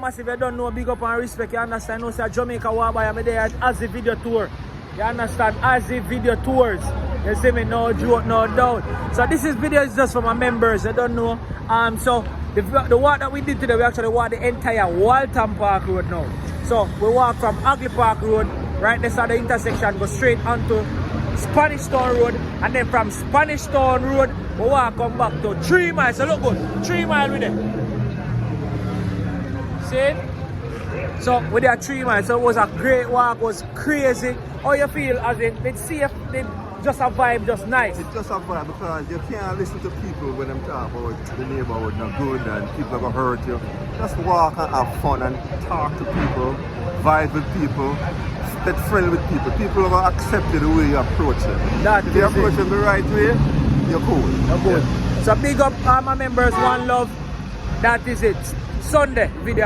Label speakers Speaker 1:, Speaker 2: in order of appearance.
Speaker 1: massive, you don't know, big up and respect, you understand? You know, say Jamaica Warboy, I'm there at Azzy Video Tour. You understand? Azzy Video Tours. You see me? No joke, no doubt. So this video is just for my members, you don't know. So the walk that we did today, we actually walked the entire Walton Park Road now. So we walk from Ugly Park Road, right next to the intersection, go straight onto Spanish Town Road, and then from Spanish Town Road, we walk come back to 3 miles. So look good, 3 miles with it. See? So we did 3 miles. So it was a great walk, it was crazy. How you feel as it? Let's see if they just a vibe, just nice.
Speaker 2: It's just a vibe because you can't listen to people when them talk about the neighborhood not good and people are gonna hurt you. Just walk and have fun and talk to people, vibe with people, get friendly with people. People are gonna accept you the way you approach them. If you approach them the right way, you're cool.
Speaker 1: You're good. Yeah. So big up all my members, one love. That is it. Sunday video.